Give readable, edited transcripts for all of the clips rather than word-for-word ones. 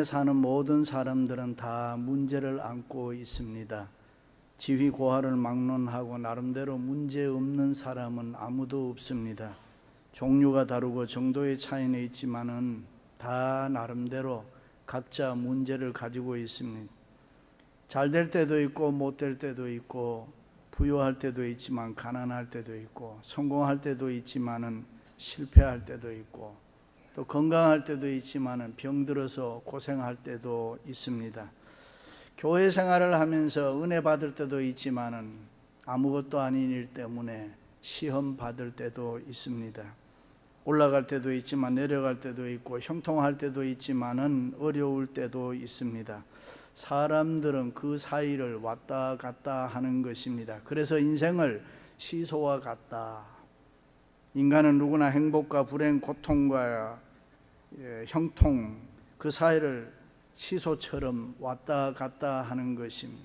사는 모든 사람들은 다 문제를 안고 있습니다. 지위 고하를 막론하고 나름대로 문제 없는 사람은 아무도 없습니다. 종류가 다르고 정도의 차이는 있지만은 다 나름대로 각자 문제를 가지고 있습니다. 잘 될 때도 있고 못 될 때도 있고, 부유할 때도 있지만 가난할 때도 있고, 성공할 때도 있지만은 실패할 때도 있고, 또 건강할 때도 있지만은 병들어서 고생할 때도 있습니다. 교회 생활을 하면서 은혜 받을 때도 있지만은 아무것도 아닌 일 때문에 시험 받을 때도 있습니다. 올라갈 때도 있지만 내려갈 때도 있고, 형통할 때도 있지만은 어려울 때도 있습니다. 사람들은 그 사이를 왔다 갔다 하는 것입니다. 그래서 인생을 시소와 같다. 인간은 누구나 행복과 불행, 고통과 형통, 그 사이를 시소처럼 왔다 갔다 하는 것입니다.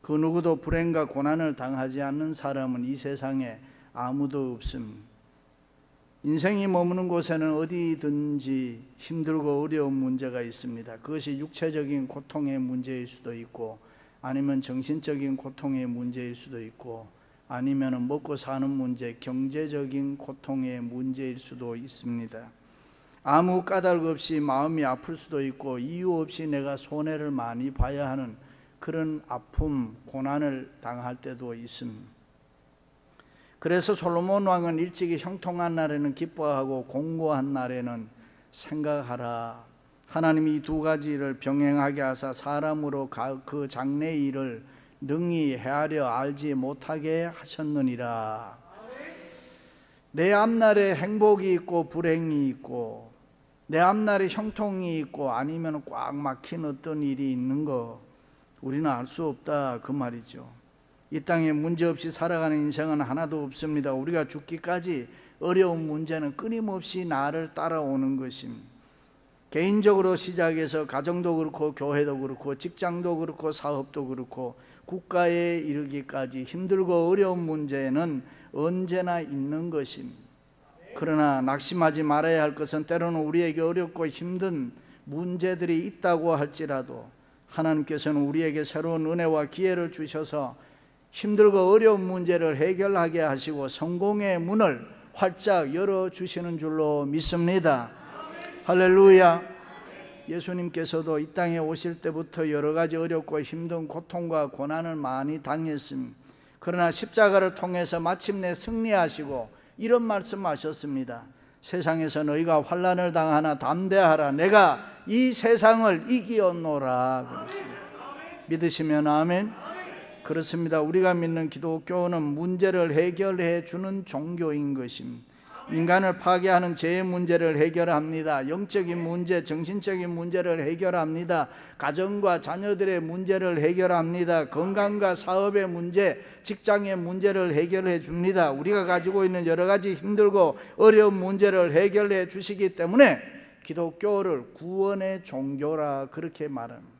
그 누구도 불행과 고난을 당하지 않는 사람은 이 세상에 아무도 없습니다. 인생이 머무는 곳에는 어디든지 힘들고 어려운 문제가 있습니다. 그것이 육체적인 고통의 문제일 수도 있고, 아니면 정신적인 고통의 문제일 수도 있고, 아니면 먹고 사는 문제, 경제적인 고통의 문제일 수도 있습니다. 아무 까닭 없이 마음이 아플 수도 있고, 이유 없이 내가 손해를 많이 봐야 하는 그런 아픔, 고난을 당할 때도 있습니다. 그래서 솔로몬 왕은 일찍이 형통한 날에는 기뻐하고 공고한 날에는 생각하라. 하나님이 이 두 가지를 병행하게 하사 사람으로 그 장래 일을 능히 헤아려 알지 못하게 하셨느니라. 내 앞날에 행복이 있고 불행이 있고, 내 앞날에 형통이 있고, 아니면 꽉 막힌 어떤 일이 있는 거 우리는 알 수 없다, 그 말이죠. 이 땅에 문제없이 살아가는 인생은 하나도 없습니다. 우리가 죽기까지 어려운 문제는 끊임없이 나를 따라오는 것입니다. 개인적으로 시작해서 가정도 그렇고, 교회도 그렇고, 직장도 그렇고, 사업도 그렇고, 국가에 이르기까지 힘들고 어려운 문제는 언제나 있는 것입니다. 그러나 낙심하지 말아야 할 것은, 때로는 우리에게 어렵고 힘든 문제들이 있다고 할지라도 하나님께서는 우리에게 새로운 은혜와 기회를 주셔서 힘들고 어려운 문제를 해결하게 하시고 성공의 문을 활짝 열어주시는 줄로 믿습니다. 할렐루야. 예수님께서도 이 땅에 오실 때부터 여러 가지 어렵고 힘든 고통과 고난을 많이 당했습니다. 그러나 십자가를 통해서 마침내 승리하시고 이런 말씀하셨습니다. 세상에서 너희가 환난을 당하나 담대하라. 내가 이 세상을 이기었노라 그랬습니다. 믿으시면 아멘. 그렇습니다. 우리가 믿는 기독교는 문제를 해결해 주는 종교인 것입니다. 인간을 파괴하는 죄의 문제를 해결합니다. 영적인 문제, 정신적인 문제를 해결합니다. 가정과 자녀들의 문제를 해결합니다. 건강과 사업의 문제, 직장의 문제를 해결해 줍니다. 우리가 가지고 있는 여러 가지 힘들고 어려운 문제를 해결해 주시기 때문에 기독교를 구원의 종교라 그렇게 말합니다.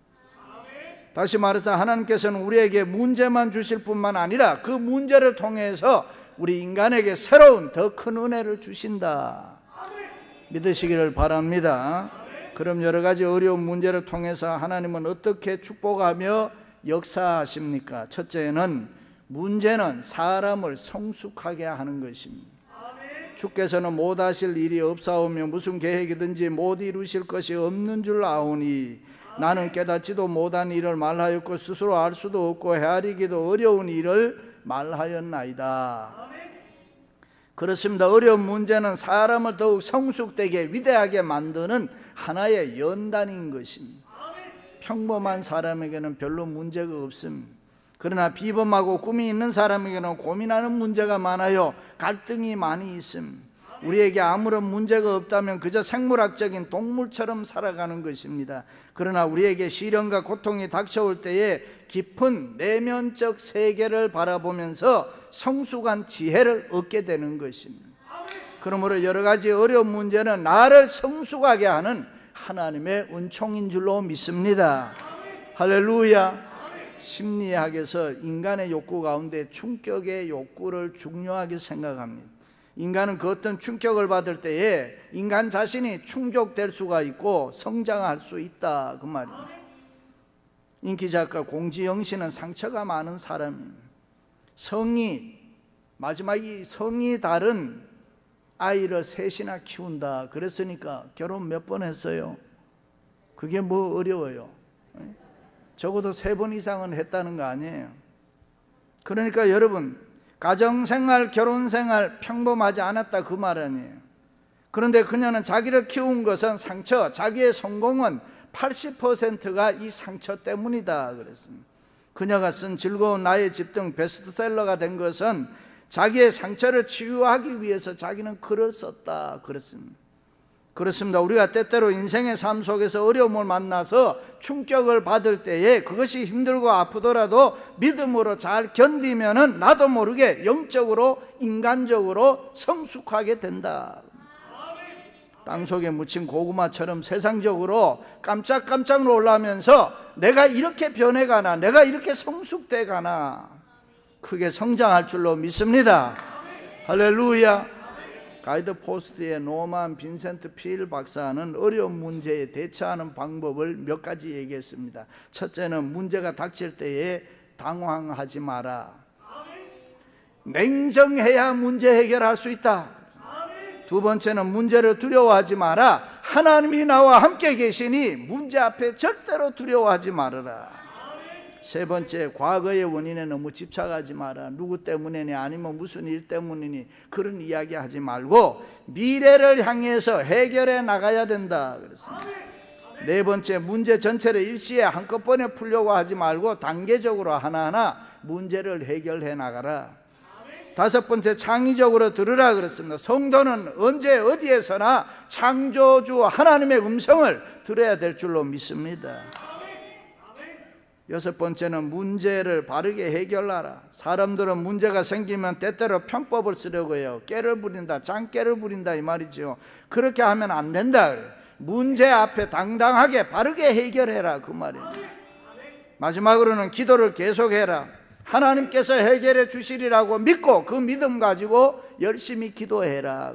다시 말해서 하나님께서는 우리에게 문제만 주실 뿐만 아니라 그 문제를 통해서 우리 인간에게 새로운 더 큰 은혜를 주신다. 믿으시기를 바랍니다. 그럼 여러 가지 어려운 문제를 통해서 하나님은 어떻게 축복하며 역사하십니까? 첫째는 문제는 사람을 성숙하게 하는 것입니다. 주께서는 못하실 일이 없사오며 무슨 계획이든지 못 이루실 것이 없는 줄 아오니 나는 깨닫지도 못한 일을 말하였고 스스로 알 수도 없고 헤아리기도 어려운 일을 말하였나이다. 그렇습니다. 어려운 문제는 사람을 더욱 성숙되게 위대하게 만드는 하나의 연단인 것입니다. 평범한 사람에게는 별로 문제가 없습니다. 그러나 비범하고 꿈이 있는 사람에게는 고민하는 문제가 많아요. 갈등이 많이 있습니다. 우리에게 아무런 문제가 없다면 그저 생물학적인 동물처럼 살아가는 것입니다. 그러나 우리에게 시련과 고통이 닥쳐올 때에 깊은 내면적 세계를 바라보면서 성숙한 지혜를 얻게 되는 것입니다. 그러므로 여러 가지 어려운 문제는 나를 성숙하게 하는 하나님의 은총인 줄로 믿습니다. 할렐루야. 심리학에서 인간의 욕구 가운데 충격의 욕구를 중요하게 생각합니다. 인간은 그 어떤 충격을 받을 때에 인간 자신이 충족될 수가 있고 성장할 수 있다, 그 말입니다. 인기작가 공지영 씨는 상처가 많은 사람입니다. 마지막이 성이 다른 아이를 셋이나 키운다. 그랬으니까 결혼 몇 번 했어요? 그게 뭐 어려워요? 적어도 3번 이상은 했다는 거 아니에요? 그러니까 여러분, 가정생활, 결혼생활 평범하지 않았다, 그 말 아니에요. 그런데 그녀는 자기를 키운 것은 상처, 자기의 성공은 80%가 이 상처 때문이다 그랬습니다. 그녀가 쓴 즐거운 나의 집 등 베스트셀러가 된 것은 자기의 상처를 치유하기 위해서 자기는 글을 썼다 그랬습니다. 그렇습니다. 우리가 때때로 인생의 삶 속에서 어려움을 만나서 충격을 받을 때에 그것이 힘들고 아프더라도 믿음으로 잘 견디면은 나도 모르게 영적으로, 인간적으로 성숙하게 된다. 땅속에 묻힌 고구마처럼 세상적으로 깜짝깜짝 놀라면서 내가 이렇게 변해가나, 내가 이렇게 성숙돼가나, 크게 성장할 줄로 믿습니다. 할렐루야. 가이드 포스트의 노만 빈센트 필 박사는 어려운 문제에 대처하는 방법을 몇 가지 얘기했습니다. 첫째는 문제가 닥칠 때에 당황하지 마라. 냉정해야 문제 해결할 수 있다. 두 번째는 문제를 두려워하지 마라. 하나님이 나와 함께 계시니 문제 앞에 절대로 두려워하지 말아라. 세 번째, 과거의 원인에 너무 집착하지 마라. 누구 때문이니 아니면 무슨 일 때문이니 그런 이야기 하지 말고 미래를 향해서 해결해 나가야 된다 그랬습니다. 네 번째, 문제 전체를 일시에 한꺼번에 풀려고 하지 말고 단계적으로 하나하나 문제를 해결해 나가라. 다섯 번째, 창의적으로 들으라 그랬습니다. 성도는 언제 어디에서나 창조주 하나님의 음성을 들어야 될 줄로 믿습니다. 여섯 번째는 문제를 바르게 해결하라. 사람들은 문제가 생기면 때때로 편법을 쓰려고 해요. 깨를 부린다, 장깨를 부린다 이 말이죠. 그렇게 하면 안 된다. 문제 앞에 당당하게 바르게 해결해라 그 말이에요. 마지막으로는 기도를 계속해라. 하나님께서 해결해 주시리라고 믿고 그 믿음 가지고 열심히 기도해라.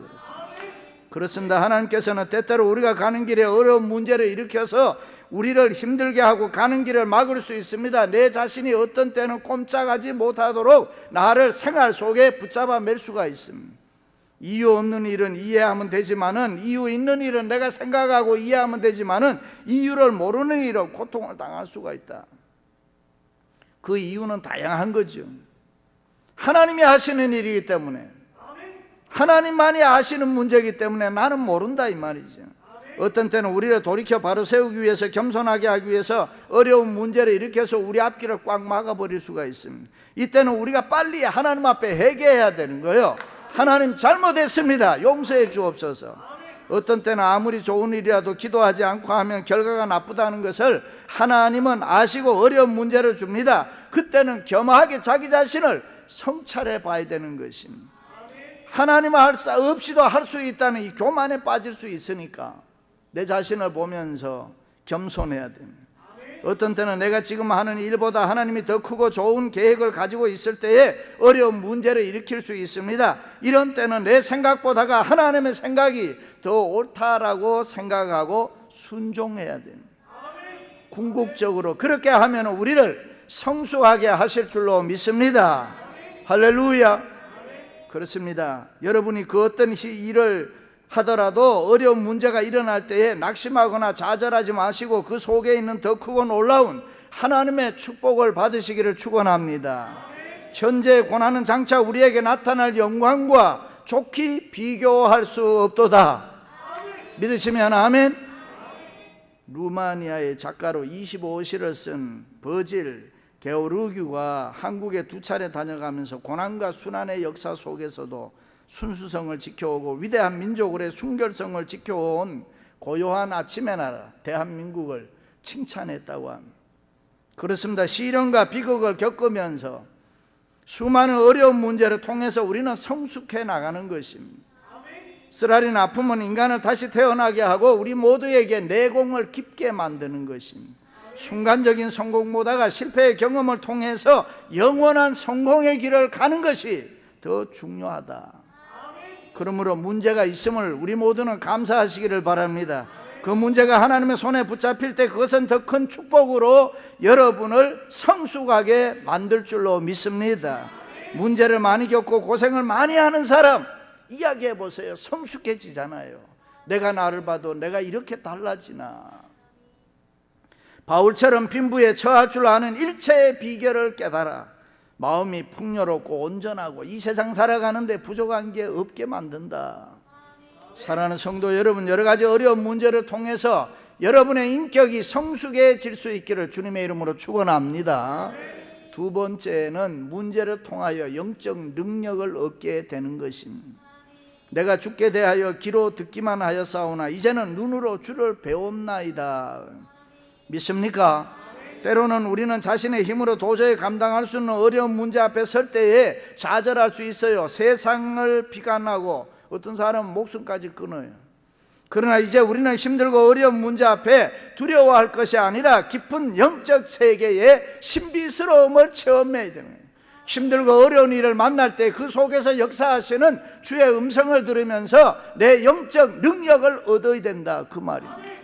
그렇습니다. 하나님께서는 때때로 우리가 가는 길에 어려운 문제를 일으켜서 우리를 힘들게 하고 가는 길을 막을 수 있습니다. 내 자신이 어떤 때는 꼼짝하지 못하도록 나를 생활 속에 붙잡아 맬 수가 있습니다. 이유 없는 일은 이해하면 되지만은, 이유 있는 일은 내가 생각하고 이해하면 되지만은 이유를 모르는 일은 고통을 당할 수가 있다. 그 이유는 다양한 거죠. 하나님이 하시는 일이기 때문에, 하나님만이 아시는 문제이기 때문에 나는 모른다 이 말이죠. 어떤 때는 우리를 돌이켜 바로 세우기 위해서, 겸손하게 하기 위해서 어려운 문제를 일으켜서 우리 앞길을 꽉 막아버릴 수가 있습니다. 이때는 우리가 빨리 하나님 앞에 회개해야 되는 거예요. 하나님 잘못했습니다, 용서해 주옵소서. 어떤 때는 아무리 좋은 일이라도 기도하지 않고 하면 결과가 나쁘다는 것을 하나님은 아시고 어려운 문제를 줍니다. 그때는 겸허하게 자기 자신을 성찰해 봐야 되는 것입니다. 하나님 할 수 없이도 할 수 있다는 이 교만에 빠질 수 있으니까 내 자신을 보면서 겸손해야 됩니다. 어떤 때는 내가 지금 하는 일보다 하나님이 더 크고 좋은 계획을 가지고 있을 때에 어려운 문제를 일으킬 수 있습니다. 이런 때는 내 생각보다가 하나님의 생각이 더 옳다라고 생각하고 순종해야 됩니다. 궁극적으로 그렇게 하면 우리를 성숙하게 하실 줄로 믿습니다. 할렐루야. 그렇습니다. 여러분이 그 어떤 일을 하더라도 어려운 문제가 일어날 때에 낙심하거나 좌절하지 마시고 그 속에 있는 더 크고 놀라운 하나님의 축복을 받으시기를 축원합니다. 현재의 고난은 장차 우리에게 나타날 영광과 좋게 비교할 수 없도다. 믿으시면 아멘. 루마니아의 작가로 25시를 쓴 버질 게오르기가 한국에 2차례 다녀가면서 고난과 순환의 역사 속에서도 순수성을 지켜오고 위대한 민족으로의 순결성을 지켜온 고요한 아침의 나라 대한민국을 칭찬했다고 합니다. 그렇습니다. 시련과 비극을 겪으면서 수많은 어려운 문제를 통해서 우리는 성숙해 나가는 것입니다. 쓰라린 아픔은 인간을 다시 태어나게 하고 우리 모두에게 내공을 깊게 만드는 것입니다. 순간적인 성공보다가 실패의 경험을 통해서 영원한 성공의 길을 가는 것이 더 중요하다. 그러므로 문제가 있음을 우리 모두는 감사하시기를 바랍니다. 그 문제가 하나님의 손에 붙잡힐 때 그것은 더 큰 축복으로 여러분을 성숙하게 만들 줄로 믿습니다. 문제를 많이 겪고 고생을 많이 하는 사람 이야기해 보세요. 성숙해지잖아요. 내가 나를 봐도 내가 이렇게 달라지나. 바울처럼 빈부에 처할 줄 아는 일체의 비결을 깨달아 마음이 풍요롭고 온전하고 이 세상 살아가는데 부족한 게 없게 만든다. 사랑하는 성도 여러분, 여러 가지 어려운 문제를 통해서 여러분의 인격이 성숙해질 수 있기를 주님의 이름으로 축원합니다. 두 번째는 문제를 통하여 영적 능력을 얻게 되는 것입니다. 내가 주께 대하여 귀로 듣기만 하였사오나 이제는 눈으로 주를 배웠나이다. 믿습니까? 때로는 우리는 자신의 힘으로 도저히 감당할 수 없는 어려운 문제 앞에 설 때에 좌절할 수 있어요. 세상을 비관하고 어떤 사람은 목숨까지 끊어요. 그러나 이제 우리는 힘들고 어려운 문제 앞에 두려워할 것이 아니라 깊은 영적 세계의 신비스러움을 체험해야 되는 거예요. 힘들고 어려운 일을 만날 때 그 속에서 역사하시는 주의 음성을 들으면서 내 영적 능력을 얻어야 된다, 그 말입니다.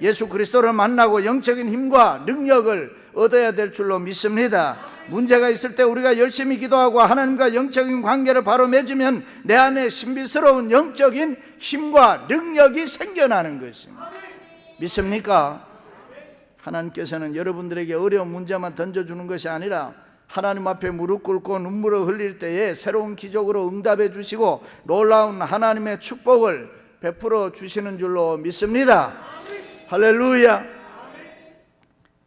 예수 그리스도를 만나고 영적인 힘과 능력을 얻어야 될 줄로 믿습니다. 문제가 있을 때 우리가 열심히 기도하고 하나님과 영적인 관계를 바로 맺으면 내 안에 신비스러운 영적인 힘과 능력이 생겨나는 것입니다. 믿습니까? 하나님께서는 여러분들에게 어려운 문제만 던져주는 것이 아니라 하나님 앞에 무릎 꿇고 눈물을 흘릴 때에 새로운 기적으로 응답해 주시고 놀라운 하나님의 축복을 베풀어 주시는 줄로 믿습니다. 할렐루야.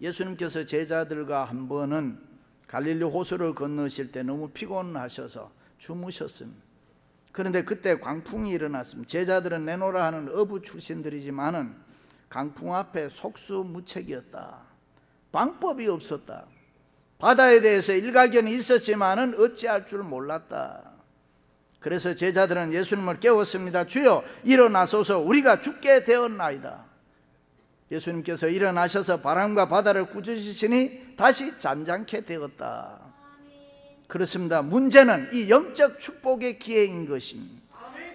예수님께서 제자들과 한 번은 갈릴리 호수를 건너실 때 너무 피곤하셔서 주무셨습니다. 그런데 그때 광풍이 일어났습니다. 제자들은 내노라 하는 어부 출신들이지만은 강풍 앞에 속수무책이었다. 방법이 없었다. 바다에 대해서 일가견이 있었지만은 어찌할 줄 몰랐다. 그래서 제자들은 예수님을 깨웠습니다. 주여 일어나소서, 우리가 죽게 되었나이다. 예수님께서 일어나셔서 바람과 바다를 꾸짖으시니 다시 잠잠케 되었다. 그렇습니다. 문제는 이 영적 축복의 기회인 것입니다.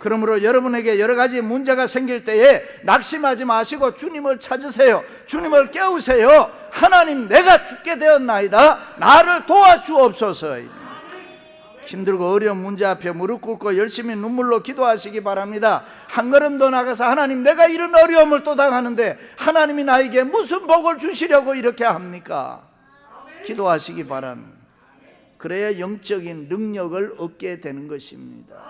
그러므로 여러분에게 여러 가지 문제가 생길 때에 낙심하지 마시고 주님을 찾으세요. 주님을 깨우세요. 하나님, 내가 죽게 되었나이다. 나를 도와주옵소서. 힘들고 어려운 문제 앞에 무릎 꿇고 열심히 눈물로 기도하시기 바랍니다. 한 걸음 더 나가서 하나님, 내가 이런 어려움을 또 당하는데 하나님이 나에게 무슨 복을 주시려고 이렇게 합니까? 기도하시기 바랍니다. 그래야 영적인 능력을 얻게 되는 것입니다.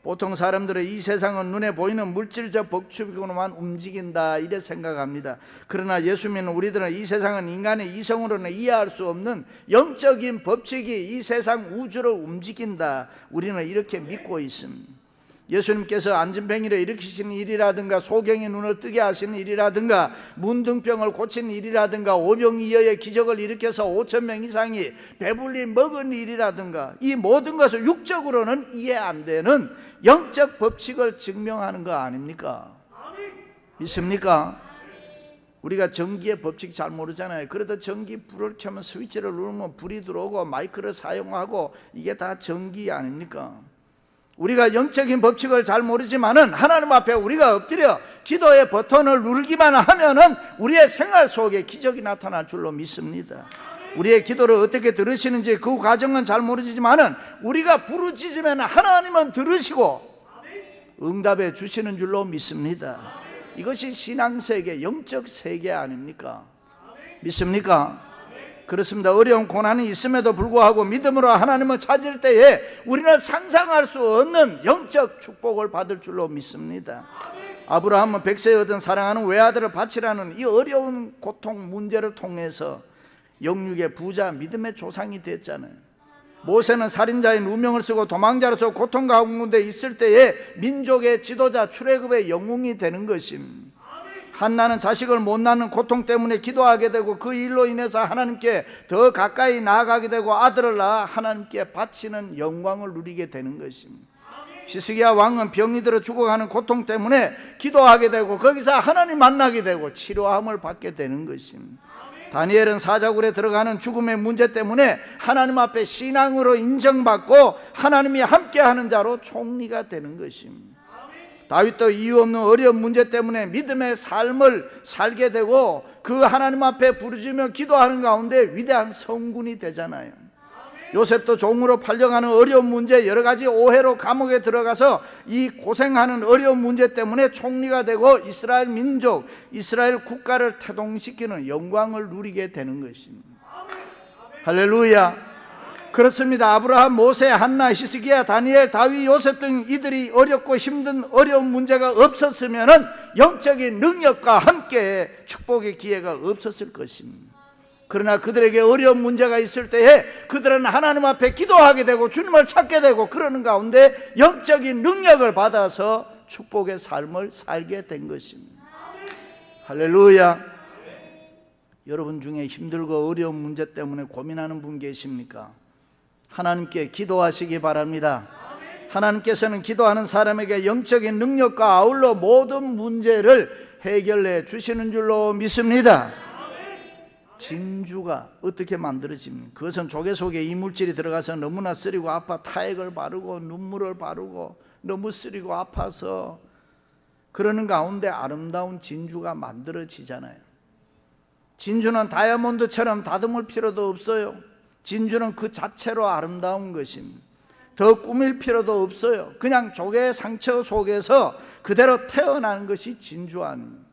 보통 사람들은 이 세상은 눈에 보이는 물질적 법칙으로만 움직인다 이래 생각합니다. 그러나 예수 믿는 우리들은 이 세상은 인간의 이성으로는 이해할 수 없는 영적인 법칙이 이 세상 우주를 움직인다, 우리는 이렇게 믿고 있습니다. 예수님께서 안진뱅이를 일으키신 일이라든가 소경의 눈을 뜨게 하시는 일이라든가 문둥병을 고친 일이라든가 오병이어의 기적을 일으켜서 5,000명 이상이 배불리 먹은 일이라든가 이 모든 것을 육적으로는 이해 안 되는 영적 법칙을 증명하는 거 아닙니까? 믿습니까? 우리가 전기의 법칙 잘 모르잖아요. 그래도 전기 불을 켜면 스위치를 누르면 불이 들어오고 마이크를 사용하고 이게 다 전기 아닙니까? 우리가 영적인 법칙을 잘 모르지만은 하나님 앞에 우리가 엎드려 기도의 버튼을 누르기만 하면은 우리의 생활 속에 기적이 나타날 줄로 믿습니다. 우리의 기도를 어떻게 들으시는지 그 과정은 잘 모르지만은 우리가 부르짖으면 하나님은 들으시고 응답해 주시는 줄로 믿습니다. 이것이 신앙세계, 영적 세계 아닙니까? 믿습니까? 그렇습니다. 어려운 고난이 있음에도 불구하고 믿음으로 하나님을 찾을 때에 우리는 상상할 수 없는 영적 축복을 받을 줄로 믿습니다. 아브라함은 100세에 얻은 사랑하는 외아들을 바치라는 이 어려운 고통 문제를 통해서 영육의 부자, 믿음의 조상이 됐잖아요. 모세는 살인자의 누명을 쓰고 도망자로서 고통 가운데 있을 때에 민족의 지도자, 출애굽의 영웅이 되는 것입니다. 한나는 자식을 못 낳는 고통 때문에 기도하게 되고 그 일로 인해서 하나님께 더 가까이 나아가게 되고 아들을 낳아 하나님께 바치는 영광을 누리게 되는 것입니다. 히스기야 왕은 병이 들어 죽어가는 고통 때문에 기도하게 되고 거기서 하나님 만나게 되고 치료함을 받게 되는 것입니다. 다니엘은 사자굴에 들어가는 죽음의 문제 때문에 하나님 앞에 신앙으로 인정받고 하나님이 함께하는 자로 총리가 되는 것입니다. 다윗도 이유 없는 어려운 문제 때문에 믿음의 삶을 살게 되고 그 하나님 앞에 부르짖으며 기도하는 가운데 위대한 성군이 되잖아요. 요셉도 종으로 팔려가는 어려운 문제, 여러 가지 오해로 감옥에 들어가서 이 고생하는 어려운 문제 때문에 총리가 되고 이스라엘 민족, 이스라엘 국가를 태동시키는 영광을 누리게 되는 것입니다. 할렐루야. 그렇습니다. 아브라함, 모세, 한나, 히스기야, 다니엘, 다윗, 요셉 등 이들이 어렵고 힘든 어려운 문제가 없었으면 영적인 능력과 함께 축복의 기회가 없었을 것입니다. 그러나 그들에게 어려운 문제가 있을 때에 그들은 하나님 앞에 기도하게 되고 주님을 찾게 되고 그러는 가운데 영적인 능력을 받아서 축복의 삶을 살게 된 것입니다. 할렐루야. 여러분 중에 힘들고 어려운 문제 때문에 고민하는 분 계십니까? 하나님께 기도하시기 바랍니다. 하나님께서는 기도하는 사람에게 영적인 능력과 아울러 모든 문제를 해결해 주시는 줄로 믿습니다. 진주가 어떻게 만들어집니까? 그것은 조개 속에 이물질이 들어가서 너무나 쓰리고 아파 타액을 바르고 눈물을 바르고 너무 쓰리고 아파서 그러는 가운데 아름다운 진주가 만들어지잖아요. 진주는 다이아몬드처럼 다듬을 필요도 없어요. 진주는 그 자체로 아름다운 것입니다. 더 꾸밀 필요도 없어요. 그냥 조개의 상처 속에서 그대로 태어나는 것이 진주 아닙니다.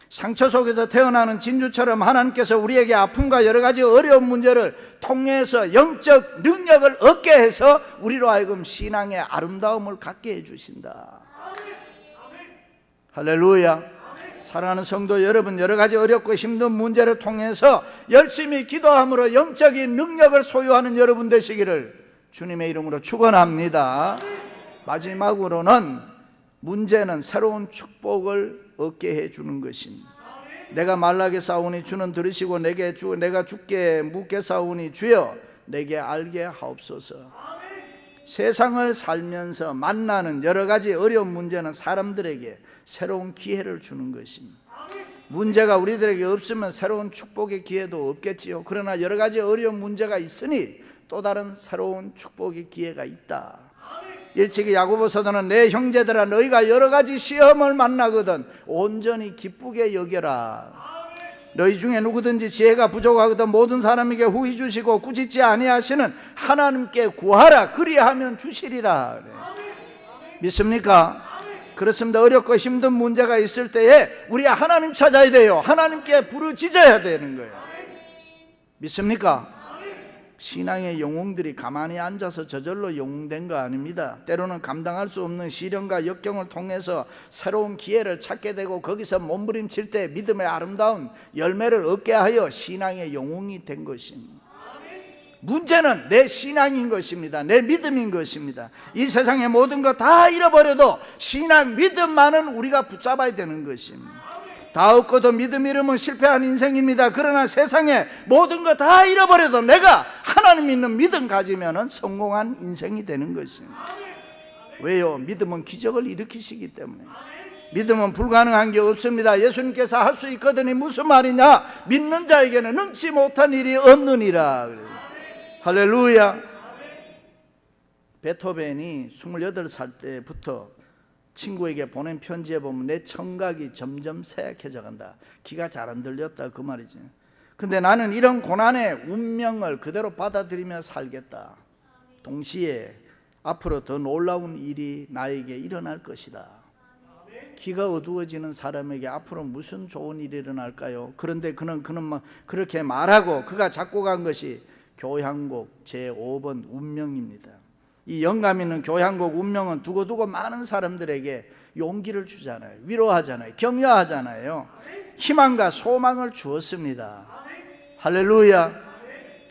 상처 속에서 태어나는 진주처럼 하나님께서 우리에게 아픔과 여러 가지 어려운 문제를 통해서 영적 능력을 얻게 해서 우리로 하여금 신앙의 아름다움을 갖게 해주신다. 할렐루야. 사랑하는 성도 여러분, 여러 가지 어렵고 힘든 문제를 통해서 열심히 기도함으로 영적인 능력을 소유하는 여러분 되시기를 주님의 이름으로 축원합니다. 마지막으로는 문제는 새로운 축복을 얻게 해주는 것입니다. 내가 말라게 싸우니 주는 들으시고 내가 주께 묻게 싸우니 주여 내게 알게 하옵소서. 세상을 살면서 만나는 여러 가지 어려운 문제는 사람들에게 새로운 기회를 주는 것입니다. 문제가 우리들에게 없으면 새로운 축복의 기회도 없겠지요. 그러나 여러 가지 어려운 문제가 있으니 또 다른 새로운 축복의 기회가 있다. 일찍이 야고보서도는 내 형제들아 너희가 여러 가지 시험을 만나거든 온전히 기쁘게 여겨라. 너희 중에 누구든지 지혜가 부족하거든 모든 사람에게 후히 주시고 꾸짖지 아니하시는 하나님께 구하라. 그리하면 주시리라. 믿습니까? 그렇습니다. 어렵고 힘든 문제가 있을 때에 우리가 하나님 찾아야 돼요. 하나님께 부르짖어야 되는 거예요. 믿습니까? 신앙의 영웅들이 가만히 앉아서 저절로 영웅된 거 아닙니다. 때로는 감당할 수 없는 시련과 역경을 통해서 새로운 기회를 찾게 되고 거기서 몸부림칠 때 믿음의 아름다운 열매를 얻게 하여 신앙의 영웅이 된 것입니다. 문제는 내 신앙인 것입니다. 내 믿음인 것입니다. 이 세상의 모든 거 다 잃어버려도 신앙 믿음만은 우리가 붙잡아야 되는 것입니다. 다 얻고도 믿음 잃으면 실패한 인생입니다. 그러나 세상에 모든 거 다 잃어버려도 내가 하나님 믿는 믿음 가지면 성공한 인생이 되는 것입니다. 왜요? 믿음은 기적을 일으키시기 때문에. 믿음은 불가능한 게 없습니다. 예수님께서 할 수 있거든요. 무슨 말이냐? 믿는 자에게는 능치 못한 일이 없느니라. 할렐루야. 베토벤이 28살 때부터 친구에게 보낸 편지에 보면 내 청각이 점점 쇠약해져 간다. 귀가 잘 안 들렸다 그 말이지. 근데 나는 이런 고난의 운명을 그대로 받아들이며 살겠다. 동시에 앞으로 더 놀라운 일이 나에게 일어날 것이다. 귀가 어두워지는 사람에게 앞으로 무슨 좋은 일이 일어날까요? 그런데 그는 그렇게 말하고 그가 작곡한 것이 교향곡 제5번 운명입니다. 이 영감 있는 교향곡 운명은 두고두고 많은 사람들에게 용기를 주잖아요. 위로하잖아요. 격려하잖아요. 희망과 소망을 주었습니다. 할렐루야.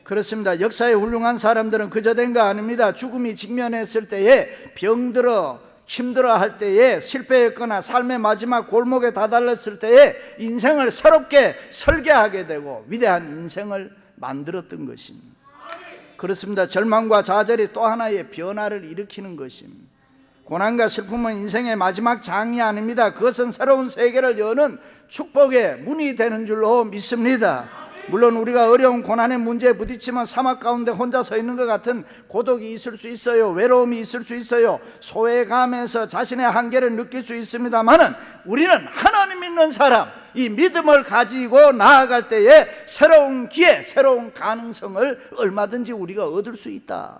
그렇습니다. 역사의 훌륭한 사람들은 그저 된 거 아닙니다. 죽음이 직면했을 때에 병들어 힘들어 할 때에 실패했거나 삶의 마지막 골목에 다다랐을 때에 인생을 새롭게 설계하게 되고 위대한 인생을 만들었던 것입니다. 그렇습니다. 절망과 좌절이 또 하나의 변화를 일으키는 것입니다. 고난과 슬픔은 인생의 마지막 장이 아닙니다. 그것은 새로운 세계를 여는 축복의 문이 되는 줄로 믿습니다. 물론 우리가 어려운 고난의 문제에 부딪히면 사막 가운데 혼자 서 있는 것 같은 고독이 있을 수 있어요. 외로움이 있을 수 있어요. 소외감에서 자신의 한계를 느낄 수 있습니다만은 우리는 하나님 믿는 사람, 이 믿음을 가지고 나아갈 때에 새로운 기회, 새로운 가능성을 얼마든지 우리가 얻을 수 있다.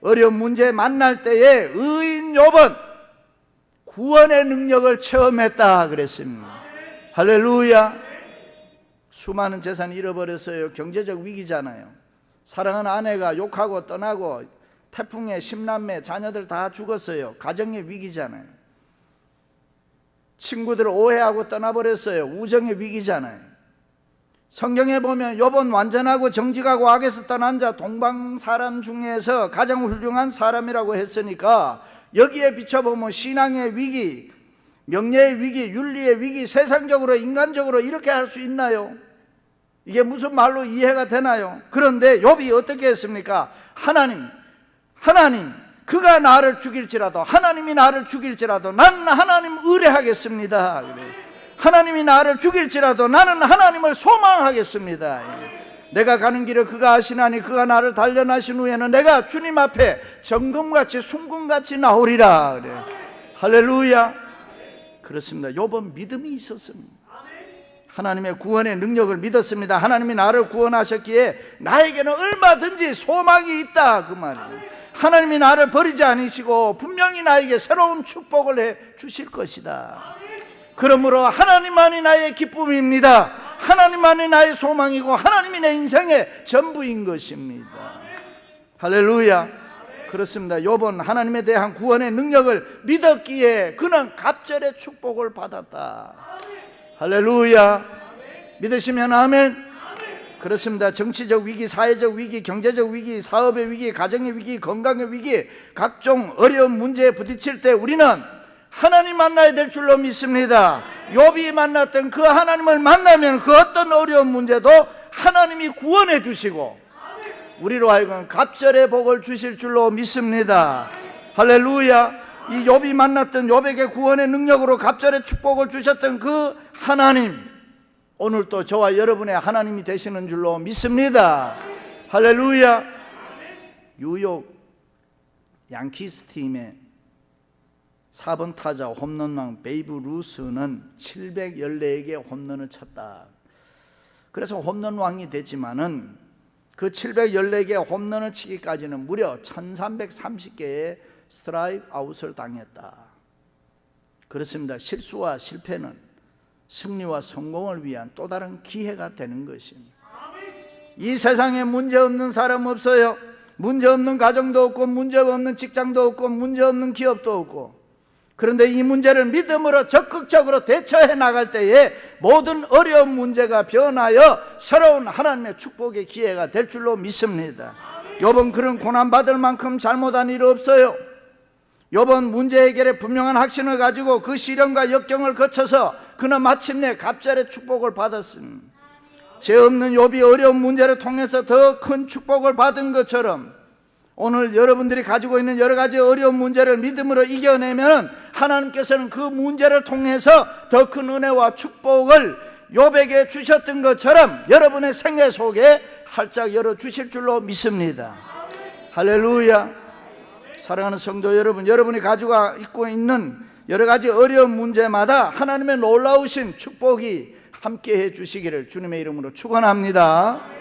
어려운 문제 만날 때에 의인 욥은 구원의 능력을 체험했다 그랬습니다. 할렐루야. 수많은 재산을 잃어버렸어요. 경제적 위기잖아요. 사랑하는 아내가 욕하고 떠나고 태풍에 10남매 자녀들 다 죽었어요. 가정의 위기잖아요. 친구들을 오해하고 떠나버렸어요. 우정의 위기잖아요. 성경에 보면 욥은 완전하고 정직하고 악에서 떠난 자 동방 사람 중에서 가장 훌륭한 사람이라고 했으니까 여기에 비춰보면 신앙의 위기, 명예의 위기, 윤리의 위기, 세상적으로 인간적으로 이렇게 할 수 있나요? 이게 무슨 말로 이해가 되나요? 그런데 욥이 어떻게 했습니까? 하나님 그가 나를 죽일지라도, 하나님이 나를 죽일지라도 나는 하나님 의뢰하겠습니다. 하나님이 나를 죽일지라도 나는 하나님을 소망하겠습니다. 내가 가는 길을 그가 아시나니 그가 나를 단련하신 후에는 내가 주님 앞에 정금같이 순금같이 나오리라. 그래. 할렐루야. 그렇습니다. 욥은 믿음이 있었습니다. 하나님의 구원의 능력을 믿었습니다. 하나님이 나를 구원하셨기에 나에게는 얼마든지 소망이 있다 그 말이에요. 하나님이 나를 버리지 않으시고 분명히 나에게 새로운 축복을 해 주실 것이다. 그러므로 하나님만이 나의 기쁨입니다. 하나님만이 나의 소망이고 하나님이 내 인생의 전부인 것입니다. 할렐루야. 그렇습니다. 욥은 하나님에 대한 구원의 능력을 믿었기에 그는 갑절의 축복을 받았다. 할렐루야. 믿으시면 아멘. 그렇습니다. 정치적 위기, 사회적 위기, 경제적 위기, 사업의 위기, 가정의 위기, 건강의 위기, 각종 어려운 문제에 부딪힐 때 우리는 하나님 만나야 될 줄로 믿습니다. 욥이 만났던 그 하나님을 만나면 그 어떤 어려운 문제도 하나님이 구원해 주시고 우리로 하여금 갑절의 복을 주실 줄로 믿습니다. 할렐루야. 이 욥이 만났던 욥에게 구원의 능력으로 갑절의 축복을 주셨던 그 하나님, 오늘도 저와 여러분의 하나님이 되시는 줄로 믿습니다. 할렐루야. 뉴욕 양키스 팀의 4번 타자 홈런왕 베이브 루스는 714개의 홈런을 쳤다. 그래서 홈런왕이 됐지만은 그 714개의 홈런을 치기까지는 무려 1330개의 스트라이크 아웃을 당했다. 그렇습니다. 실수와 실패는 승리와 성공을 위한 또 다른 기회가 되는 것입니다. 이 세상에 문제 없는 사람 없어요. 문제 없는 가정도 없고 문제 없는 직장도 없고 문제 없는 기업도 없고, 그런데 이 문제를 믿음으로 적극적으로 대처해 나갈 때에 모든 어려운 문제가 변하여 새로운 하나님의 축복의 기회가 될 줄로 믿습니다. 욥은 그런 고난받을 만큼 잘못한 일 없어요. 욥은 문제 해결에 분명한 확신을 가지고 그 시련과 역경을 거쳐서 그는 마침내 갑절의 축복을 받았습니다. 죄 없는 욥이 어려운 문제를 통해서 더 큰 축복을 받은 것처럼 오늘 여러분들이 가지고 있는 여러 가지 어려운 문제를 믿음으로 이겨내면 하나님께서는 그 문제를 통해서 더 큰 은혜와 축복을 욥에게 주셨던 것처럼 여러분의 생애 속에 활짝 열어주실 줄로 믿습니다. 할렐루야. 사랑하는 성도 여러분, 여러분이 가지고 있고 있는 여러 가지 어려운 문제마다 하나님의 놀라우신 축복이 함께해 주시기를 주님의 이름으로 축원합니다.